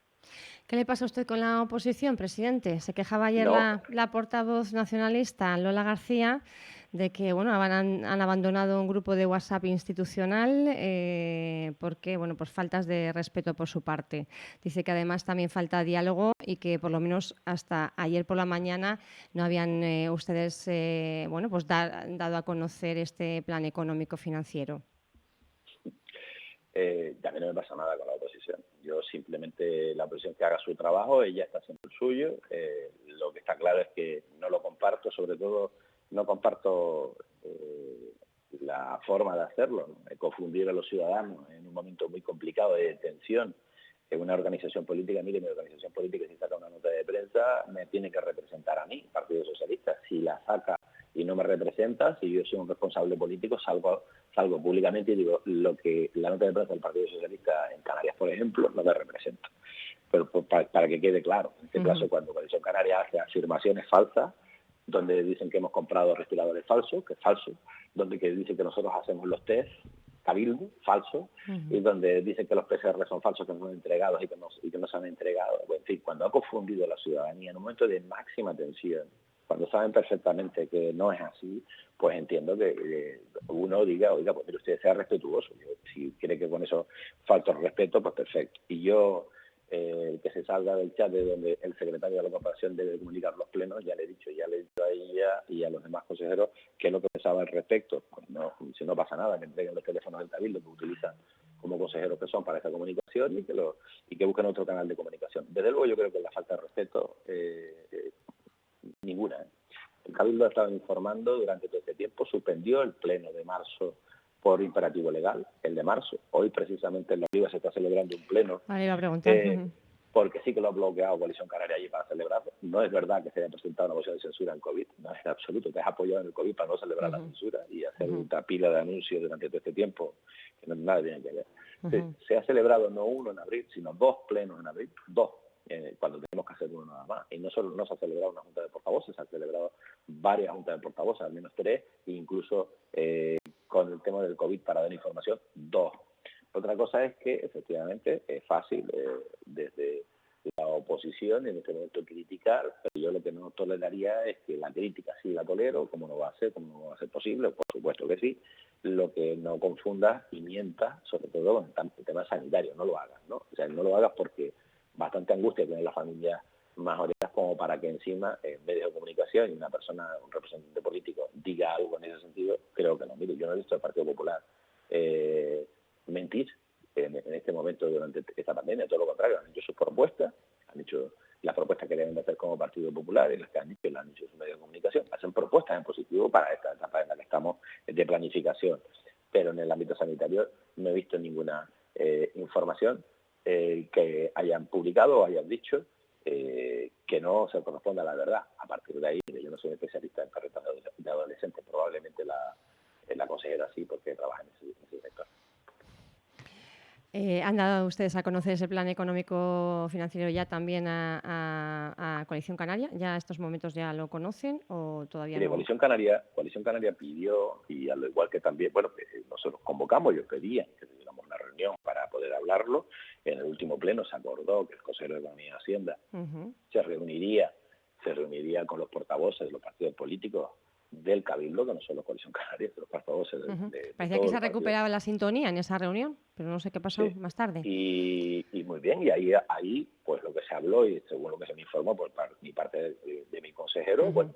¿Qué le pasa a usted con la oposición, presidente? Se quejaba ayer No, la portavoz nacionalista, Lola García, de que han abandonado un grupo de WhatsApp institucional porque, pues faltas de respeto por su parte. Dice que además también falta diálogo y que por lo menos hasta ayer por la mañana no habían ustedes dado a conocer este plan económico financiero. A mí no me pasa nada con la oposición. Yo simplemente, la oposición que haga su trabajo, ella está haciendo el suyo. Lo que está claro es que no lo comparto, sobre todo no comparto la forma de hacerlo, ¿no? Confundir a los ciudadanos en un momento muy complicado de tensión en una organización política. Mire, mi organización política, si saca una nota de prensa, me tiene que representar a mí, Partido Socialista. Si la saca y no me representa, si yo soy un responsable político, salgo públicamente y digo lo que la nota de prensa del Partido Socialista en Canarias, por ejemplo, no me representa. Pero para que quede claro, en este caso, cuando Coalición Canaria hace afirmaciones falsas, donde dicen que hemos comprado respiradores falsos, que es falso, donde que dicen que nosotros hacemos los test, Cabildo, falso, y donde dicen que los PCR son falsos, que no son entregados y que no se han entregado. Bueno, en fin, cuando ha confundido a la ciudadanía en un momento de máxima tensión, cuando saben perfectamente que no es así, pues entiendo que uno diga, oiga, pues mire, usted sea respetuoso. Si quiere que con eso falte el respeto, pues perfecto. Y yo, que se salga del chat de donde el secretario de la Corporación debe comunicar los plenos, ya le he dicho a ella y a los demás consejeros qué es lo que pensaba al respecto. Pues no, si no pasa nada, que entreguen los teléfonos del Cabildo que utilizan como consejeros que son para esa comunicación y que busquen otro canal de comunicación. Desde luego yo creo que la falta de respeto ninguna. El Cabildo ha estado informando durante todo este tiempo, suspendió el pleno de marzo por imperativo legal, el de marzo. Hoy precisamente en la Oliva se está celebrando un pleno. Vale, iba a preguntar. Porque sí que lo ha bloqueado Coalición Canaria allí para celebrarlo. No es verdad que se haya presentado una moción de censura en COVID, no es en absoluto, te has apoyado en el COVID para no celebrar la censura y hacer una pila de anuncios durante todo este tiempo que nada tiene que ver. Se ha celebrado no uno en abril, sino 2 plenos en abril, 2, cuando tenemos que hacer uno nada más. Y no solo no se ha celebrado una junta de portavoces, se han celebrado varias juntas de portavoces, al menos 3, e incluso con el tema del COVID para dar información, 2. Otra cosa es que efectivamente es fácil desde la oposición en este momento criticar, pero yo lo que no toleraría es que la crítica sí la tolero, como no va a ser, como no va a ser posible, por supuesto que sí, lo que no confundas y mientas, sobre todo en el tema sanitario, no lo hagas, ¿no? O sea, no lo hagas porque bastante angustia tiene la familia más orientadas como para que encima en medios de comunicación y una persona, un representante político diga algo en ese sentido. Creo que no. Mire, yo no he visto al Partido Popular mentir en este momento durante esta pandemia, todo lo contrario, han hecho sus propuestas, han hecho las propuestas que deben de hacer como Partido Popular y las que han dicho, las han hecho en sus medios de comunicación, hacen propuestas en positivo para esta etapa en la que estamos de planificación, pero en el ámbito sanitario no he visto ninguna información que hayan publicado o hayan dicho que no se corresponda a la verdad. A partir de ahí, yo no soy especialista en carretas de adolescentes, probablemente la consejera sí, porque trabaja en ese sector. ¿Han dado ustedes a conocer ese plan económico financiero ya también a Coalición Canaria? ¿Ya a estos momentos ya lo conocen o todavía no? Coalición Canaria pidió, y a lo igual que también, bueno, nosotros convocamos, yo pedía que tuviéramos una reunión para poder hablarlo. En el último pleno se acordó que el consejero de Economía y Hacienda se reuniría con los portavoces de los partidos políticos del Cabildo, que no solo Coalición Canaria, pero los portavoces de Parecía que se recuperaba la sintonía en esa reunión, pero no sé qué pasó más tarde. Y muy bien, y ahí pues lo que se habló, y según lo que se me informó por mi parte de mi consejero, bueno,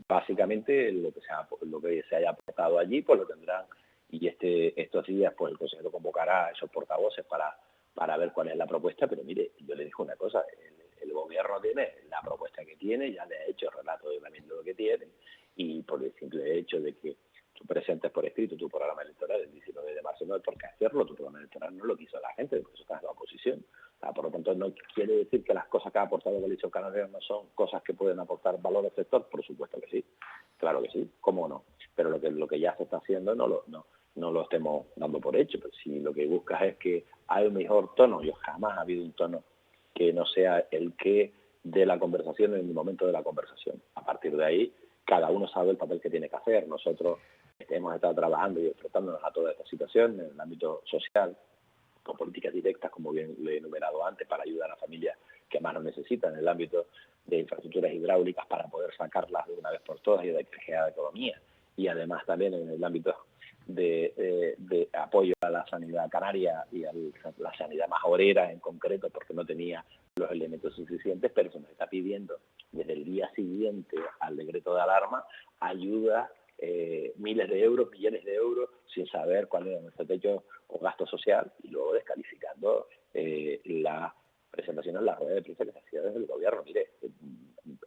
básicamente lo que se haya aportado allí, pues lo tendrán, y estos días pues el consejero convocará a esos portavoces para ver cuál es la propuesta. Pero mire, yo le digo una cosa, el gobierno tiene la propuesta que tiene, ya le ha hecho el relato de lo que tiene, y por el simple hecho de que tú presentes por escrito tu programa electoral el 19 de marzo, no hay por qué hacerlo, tu programa electoral no lo quiso la gente, porque eso está en la oposición. O sea, por lo tanto, no quiere decir que las cosas que ha aportado Coalición Canaria no son cosas que pueden aportar valor al sector. Por supuesto que sí, claro que sí, cómo no, pero lo que ya se está haciendo no lo estemos dando por hecho. Pero si lo que buscas es que hay un mejor tono, yo jamás ha habido un tono que no sea el que de la conversación en el momento de la conversación. A partir de ahí, cada uno sabe el papel que tiene que hacer. Nosotros hemos estado trabajando y enfrentándonos a toda esta situación en el ámbito social, con políticas directas, como bien le he enumerado antes, para ayudar a las familias que más lo necesitan, en el ámbito de infraestructuras hidráulicas para poder sacarlas de una vez por todas y de crear la economía, y además también en el ámbito de apoyo a la sanidad canaria y a la sanidad más obrera en concreto, porque no tenía los elementos suficientes, pero se nos está pidiendo desde el día siguiente al decreto de alarma ayuda, miles de euros, millones de euros, sin saber cuál era nuestro techo o gasto social, y luego descalificando la presentación en la rueda de prensa que se hacía desde el gobierno. Mire,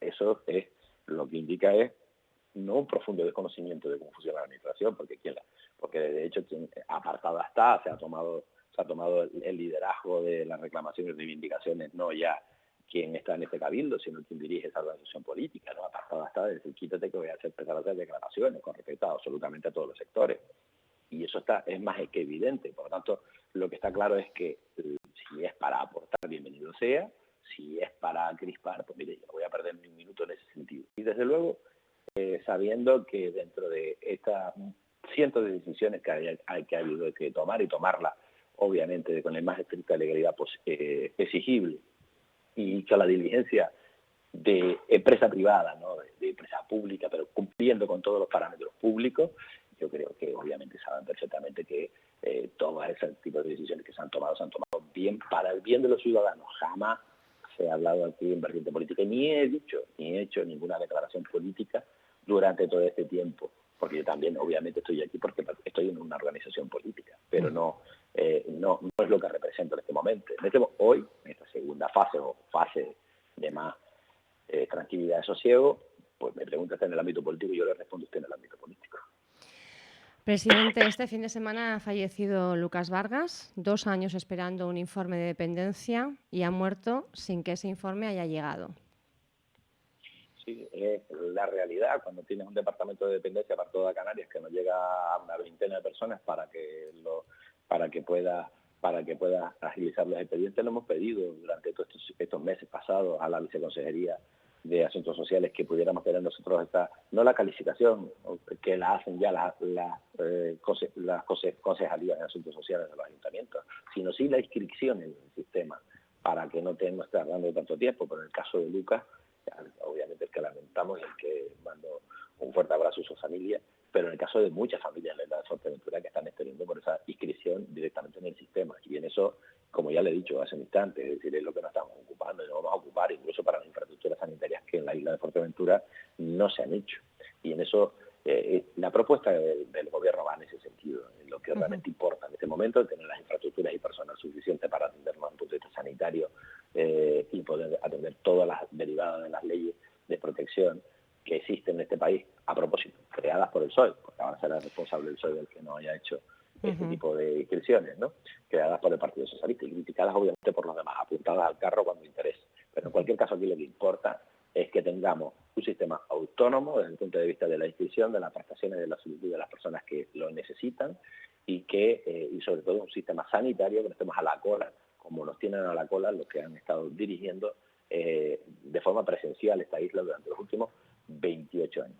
eso es lo que indica es no un profundo desconocimiento de cómo funciona la administración, porque de hecho quien apartada está, se ha tomado el liderazgo de las reclamaciones y reivindicaciones, no ya quien está en este cabildo, sino quien dirige esa organización política, ¿no? Apartada está de decir, quítate que voy a empezar a hacer declaraciones con respecto a absolutamente todos los sectores. Y eso es más que evidente. Por lo tanto, lo que está claro es que si es para aportar, bienvenido sea. Si es para crispar, pues mire, yo no voy a perder ni un minuto en ese sentido. Y desde luego, sabiendo que dentro de estas cientos de decisiones que hay que habido que tomar, y tomarlas obviamente con la más estricta legalidad exigible, y con la diligencia de empresa privada, ¿no? de empresa pública, pero cumpliendo con todos los parámetros públicos, yo creo que obviamente saben perfectamente que todos esos tipos de decisiones que se han tomado bien para el bien de los ciudadanos. Jamás se ha hablado aquí en vertiente política, ni he hecho ninguna declaración política durante todo este tiempo, porque yo también obviamente estoy aquí porque estoy en una organización política, pero no es lo que represento en este momento. Hoy, en esta segunda fase o fase de más tranquilidad y sosiego, pues me pregunta usted en el ámbito político y yo le respondo a usted en el ámbito político. Presidente, este fin de semana ha fallecido Lucas Vargas, 2 años esperando un informe de dependencia, y ha muerto sin que ese informe haya llegado. Sí, es la realidad cuando tienes un departamento de dependencia para toda Canarias que no llega a una veintena de personas para que pueda agilizar los expedientes. Lo hemos pedido durante todos estos meses pasados a la Viceconsejería de Asuntos Sociales que pudiéramos tener nosotros no la calificación que la hacen ya las concejalías de Asuntos Sociales de los ayuntamientos, sino sí la inscripción en el sistema para que no estemos tardando tanto tiempo. Pero en el caso de Lucas, obviamente el que lamentamos y el que mando un fuerte abrazo a su familia, pero en el caso de muchas familias de la isla de Fuerteventura que están extendiendo por esa inscripción directamente en el sistema. Y en eso, como ya le he dicho hace un instante, es decir, es lo que nos estamos ocupando y nos vamos a ocupar incluso para las infraestructuras sanitarias que en la isla de Fuerteventura no se han hecho. Y en eso la propuesta del gobierno va en ese sentido, en lo que realmente importa en este momento, tener las infraestructuras y personal suficiente para atendernos desde un punto de vista sanitario y poder atender todas las derivadas de las leyes de protección que existen en este país, a propósito, creadas por el PSOE, porque ahora será responsable el PSOE del que no haya hecho este tipo de inscripciones, ¿no? Creadas por el Partido Socialista y criticadas obviamente por los demás, apuntadas al carro cuando interesa. Pero en cualquier caso aquí lo que importa es que tengamos un sistema autónomo desde el punto de vista de la inscripción, de las prestaciones, de la solicitud de las personas que lo necesitan y y sobre todo un sistema sanitario que no estemos a la cola, como nos tienen a la cola los que han estado dirigiendo de forma presencial esta isla durante los últimos 28 años.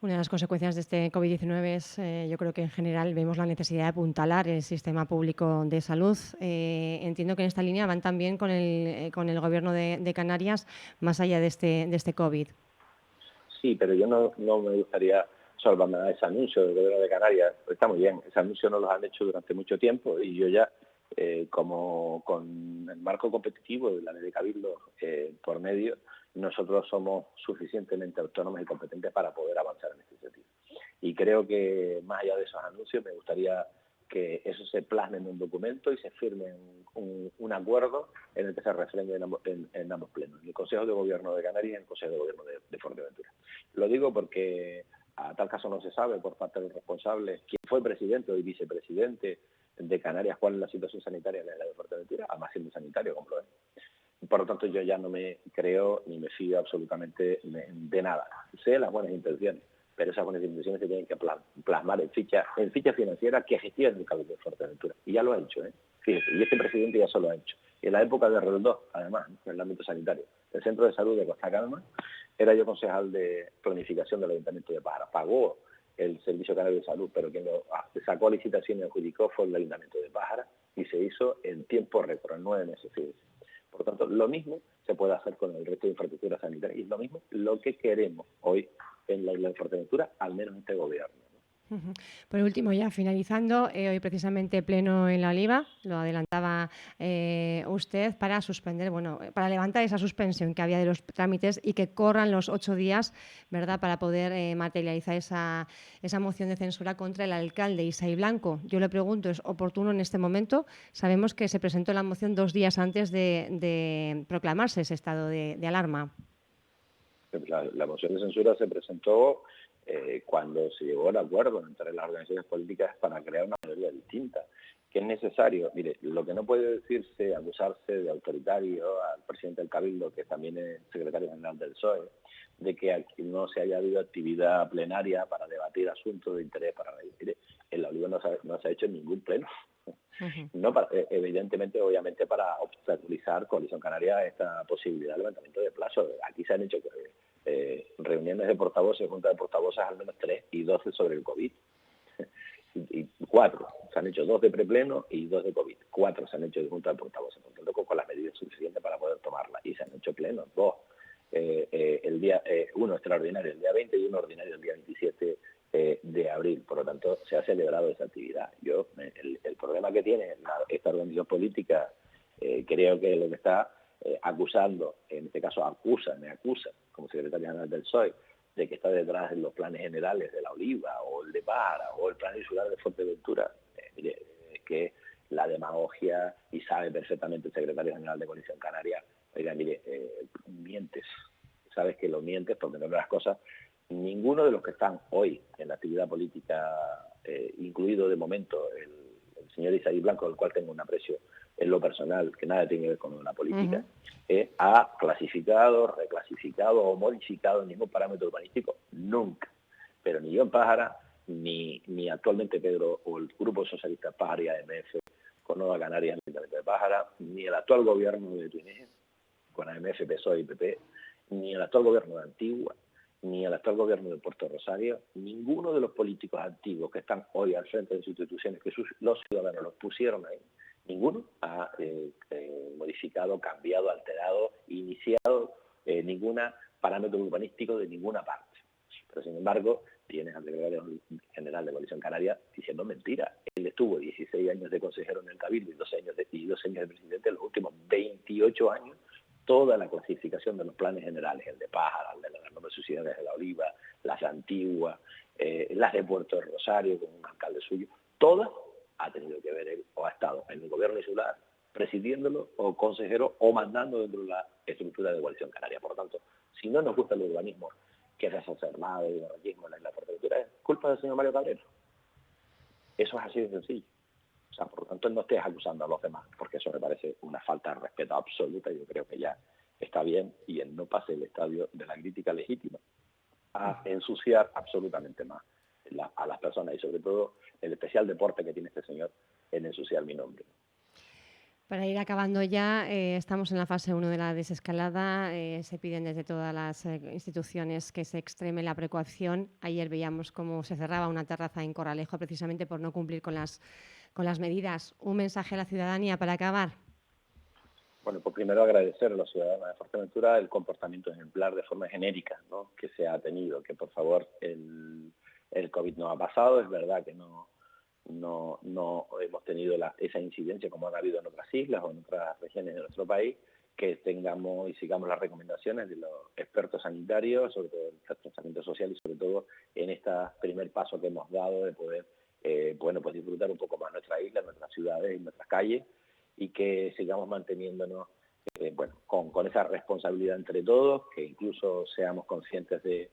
Una de las consecuencias de este COVID-19 es, yo creo que en general vemos la necesidad de apuntalar el sistema público de salud. Entiendo que en esta línea van también con el Gobierno de Canarias, más allá de este COVID. Sí, pero yo no me gustaría salvarme ese anuncio del Gobierno de Canarias. Está muy bien, ese anuncio no lo han hecho durante mucho tiempo y yo ya, como con el marco competitivo de la ley de Cabildo por medio, nosotros somos suficientemente autónomos y competentes para poder avanzar en este sentido. Y creo que más allá de esos anuncios me gustaría que eso se plasme en un documento y se firme un acuerdo en el que se refrende en ambos plenos, en el Consejo de Gobierno de Canarias y en el Consejo de Gobierno de Fuerteventura. Lo digo porque a tal caso no se sabe por parte de los responsables quién fue presidente o vicepresidente de Canarias, cuál es la situación sanitaria en la isla de Fuerteventura, además siendo sanitario como lo es. Por lo tanto, yo ya no me creo ni me fío absolutamente de nada. Sé las buenas intenciones, pero esas buenas intenciones se tienen que plasmar en ficha financiera que gestiona el Cabildo de Fuerteventura. Y ya lo ha hecho, ¿eh? Fíjese, y este presidente ya se lo ha hecho. En la época de Reldós, además, en el ámbito sanitario, el Centro de Salud de Costa Calma, era yo concejal de planificación del Ayuntamiento de Pájara. Pagó el Servicio Canario de Salud, pero quien lo sacó a licitación y adjudicó fue el Ayuntamiento de Pájara y se hizo en tiempo récord, en 9 meses, fíjese. Por lo tanto, lo mismo se puede hacer con el resto de infraestructuras sanitarias y es lo mismo lo que queremos hoy en la isla de Fuerteventura, al menos en este gobierno. Por último, ya finalizando, hoy precisamente pleno en La Oliva, lo adelantaba usted, para suspender, para levantar esa suspensión que había de los trámites y que corran los 8 días, ¿verdad?, para poder materializar esa moción de censura contra el alcalde Isaí Blanco. Yo le pregunto, ¿es oportuno en este momento? Sabemos que se presentó la moción 2 días antes de proclamarse ese estado de alarma. La moción de censura se presentó cuando se llegó al acuerdo entre las organizaciones políticas para crear una mayoría distinta. ¿Qué es necesario? Mire, lo que no puede decirse, acusarse de autoritario al presidente del Cabildo, que también es secretario general del PSOE, de que aquí no se haya habido actividad plenaria para debatir asuntos de interés para la isla. Mire, en La Oliva no se ha hecho ningún pleno. No, evidentemente, obviamente, para obstaculizar Coalición Canaria esta posibilidad de levantamiento de plazo. Aquí se han hecho reuniones de portavoces, juntas de portavoces, al menos 3 y 12 sobre el COVID. y 4. Se han hecho 2 de prepleno y 2 de COVID. 4 se han hecho de junta de portavoces, por tanto, con las medidas suficientes para poder tomarlas. Y se han hecho plenos 2. Uno extraordinario el día 20 y uno ordinario el día 27 de abril. Por lo tanto, se ha celebrado esa actividad. El problema que tiene esta organización política, creo que lo que está acusando, en este caso me acusa como secretario general del PSOE, de que está detrás de los planes generales de La Oliva o el de Pájara o el plan insular de Fuerteventura. Mire, es que la demagogia, y sabe perfectamente el secretario general de Coalición Canaria, oiga, mire, mientes, sabes que lo mientes porque no las cosas. Ninguno de los que están hoy en la actividad política, incluido de momento el señor Isaí Blanco, del cual tengo un aprecio en lo personal, que nada tiene que ver con la política, ha clasificado, reclasificado o modificado ningún parámetro urbanístico, nunca. Pero ni yo en Pájara, ni actualmente Pedro o el Grupo Socialista Pájara y AMF con Nueva Canarias en el Ayuntamiento de Pájara, ni el actual gobierno de Tuinés con AMF, PSOE y PP, ni el actual gobierno de Antigua, ni el actual gobierno de Puerto Rosario, ninguno de los políticos antiguos que están hoy al frente de sus instituciones, que los ciudadanos los pusieron ahí, Ninguno ha modificado, cambiado, alterado, iniciado ningún parámetro urbanístico de ninguna parte. Pero, sin embargo, tienes al secretario general de Coalición Canaria diciendo mentiras. Él estuvo 16 años de consejero en el Cabildo y 2 años de presidente. En los últimos 28 años, toda la clasificación de los planes generales, el de Pájara, el de las enormes sociedades de La Oliva, las antiguas, las de Puerto del Rosario, con un alcalde suyo, todas ha tenido que ver él, o ha estado en el gobierno insular, presidiéndolo, o consejero, o mandando dentro de la estructura de Coalición Canaria. Por lo tanto, si no nos gusta el urbanismo, que es desacermado y barraquismo en la isla de Fuerteventura, es culpa del señor Mario Cabrera. Eso es así de sencillo. O sea, por lo tanto, no estés acusando a los demás, porque eso me parece una falta de respeto absoluta. Yo creo que ya está bien y él no pase el estadio de la crítica legítima a ensuciar absolutamente más a las personas, y sobre todo el especial deporte que tiene este señor en ensuciar mi nombre. Para ir acabando ya, estamos en la fase 1 de la desescalada. Se piden desde todas las instituciones que se extreme la precaución. Ayer veíamos cómo se cerraba una terraza en Corralejo precisamente por no cumplir con las medidas. ¿Un mensaje a la ciudadanía para acabar? Bueno, pues primero agradecer a los ciudadanos de Fuerteventura el comportamiento ejemplar de forma genérica, ¿no?, que se ha tenido, que por favor el COVID no ha pasado. Es verdad que no hemos tenido esa incidencia como han habido en otras islas o en otras regiones de nuestro país, que tengamos y sigamos las recomendaciones de los expertos sanitarios, sobre todo el tratamiento social y sobre todo en este primer paso que hemos dado de poder pues disfrutar un poco más nuestra isla, nuestras ciudades y nuestras calles, y que sigamos manteniéndonos con esa responsabilidad entre todos, que incluso seamos conscientes de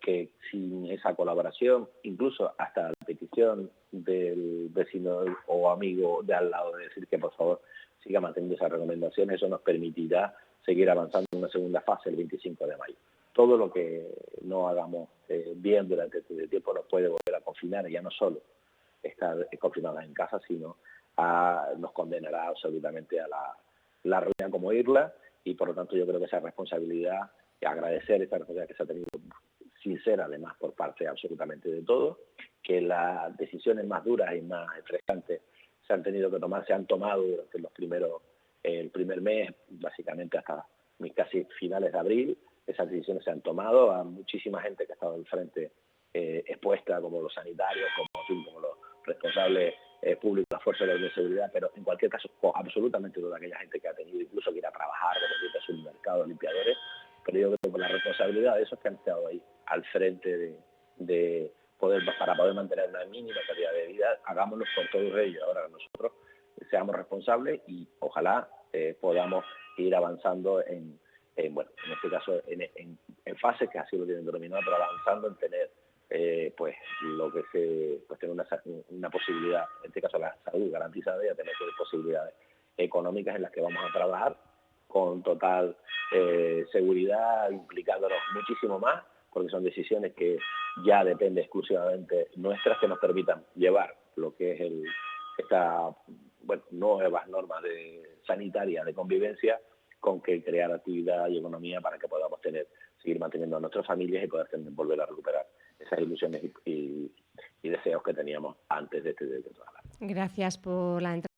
que sin esa colaboración, incluso hasta la petición del vecino o amigo de al lado de decir que por favor siga manteniendo esas recomendaciones, eso nos permitirá seguir avanzando en una segunda fase el 25 de mayo. Todo lo que no hagamos bien durante este tiempo nos puede volver a confinar, y ya no solo estar confinados en casa, sino nos condenará absolutamente a la ruina como isla, y por lo tanto yo creo que esa responsabilidad, y agradecer esa responsabilidad que se ha tenido sincera además por parte absolutamente de todos, que las decisiones más duras y más estresantes se han tomado durante el primer mes, básicamente hasta casi finales de abril. Esas decisiones se han tomado, a muchísima gente que ha estado al frente expuesta, como los sanitarios, como los responsables públicos, las fuerzas de seguridad, pero en cualquier caso absolutamente toda aquella gente que ha tenido incluso que ir a trabajar, como supermercados, limpiadores. Pero yo creo que por la responsabilidad de esos que han estado ahí al frente para poder mantener una mínima calidad de vida, hagámoslo por todos ellos. Ahora nosotros seamos responsables y ojalá podamos ir avanzando en este caso en fases que así lo tienen denominado, pero avanzando en tener tener una posibilidad, en este caso la salud garantizada, y a tener posibilidades económicas en las que vamos a trabajar con total seguridad, implicándonos muchísimo más, porque son decisiones que ya dependen exclusivamente nuestras, que nos permitan llevar lo que es estas nuevas normas sanitarias de convivencia, con que crear actividad y economía para que podamos seguir manteniendo a nuestras familias y poder volver a recuperar esas ilusiones y deseos que teníamos antes de toda la... Gracias por la entrevista.